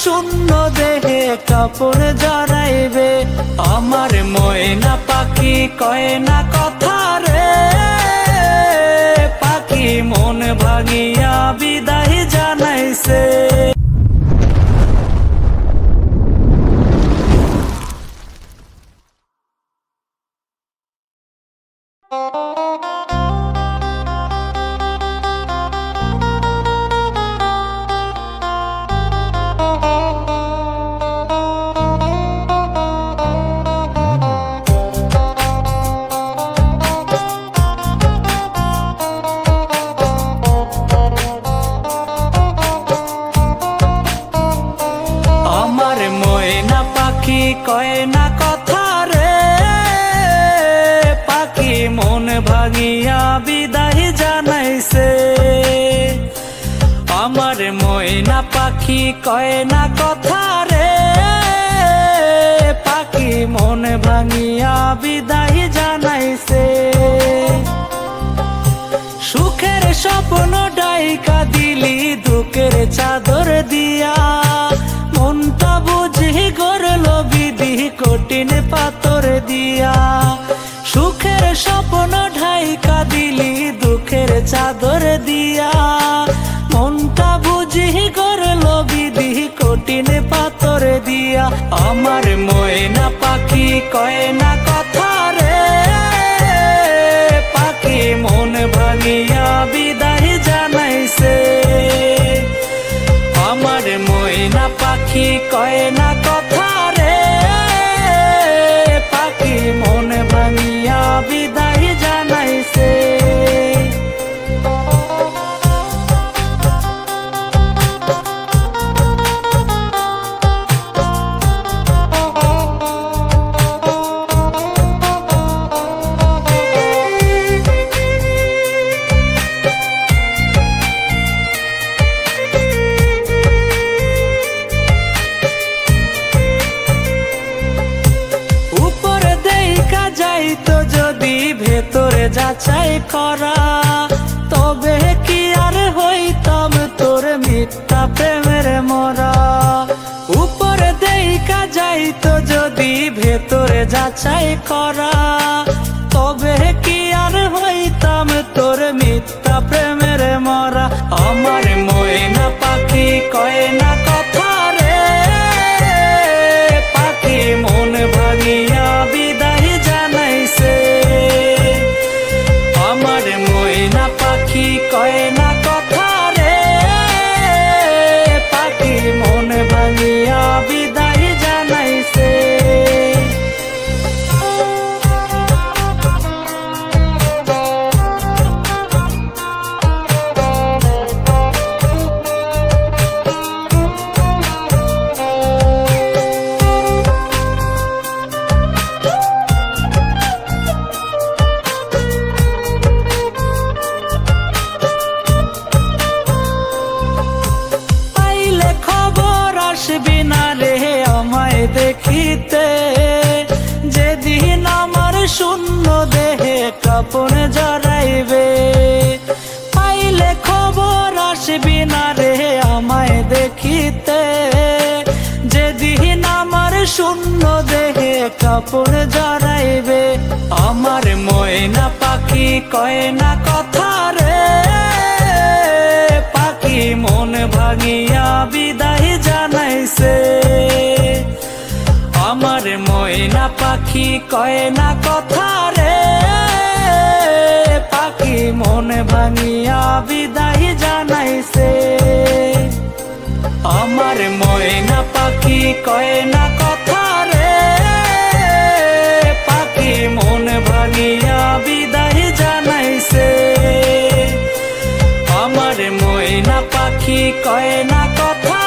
শূন্য দেহে কাপড় জড়াইবে। আমার ময়না পাখি কয় না কথা রে, পাখি মন ভাঙিয়া বিদায় জানাইছে। কয় না কথা রে, পাখি মন ভাঙিয়া বিদায় জানাইছে। আমার ময়না পাখি কয় না কথা রে, পাখি মন ভাঙিয়া বিদায় জানাইছে। সুখের স্বপ্ন ডাইকা দিলি দুঃখের চাদর দিয়া, মনটা বুঝি গড়ল বিধি কঠিন পাথর দিয়া। সুখের স্বপ্ন ঢাইকা দিলি দুঃখের চাদর দিয়া, মনটা বুঝি গড়ল বিধি কঠিন পাথর দিয়া। আমার ময়না পাখি কয় না কথা রে, পাখি মন ভাঙিয়া বিদায় জানাইছে। আমার ময়না পাখি কয় না কথা রে, পাখি মন ভাঙিয়া বিদায় জানাইছে। তো যদি ভেতরে যাচাই করা, তবে কি আর হইতাম তোর মিথ্যা প্রেমের মরা। উপরে দেখা যাইতো যদি ভেতরে যাচাই করা, তবে কি আর হইতাম তোর মিথ্যা প্রেমের মরা। আমার ময়না পাখি কয় না কথা রে, পাখি মন ভাঙিয়া বিদায় জানাইছে। আমার ময়না পাখি কয় না কথা রে, পাখি মন ভাঙিয়া বিদায় জানাইছে। দেখিতে যেদিন আমার শূন্য দেহে কাপড় জড়াইবে, পাইলে খবর আসবি না রে আমায় দেখিতে। যেদিন আমার শূন্য দেহে কাপড় জড়াইবে। আমার ময়না পাখি কয় না কথা রে, পাখি মন ভাঙিয়া বিদায় জানাইছে। আমার ময়না পাখি কয় না কথা রে, পাখি মন ভাঙিয়া বিদায় জানাইছে। আমার ময়না পাখি কয় না কথা রে, পাখি মন ভাঙিয়া বিদায় জানাইছে। আমার ময়না পাখি কয় না কথা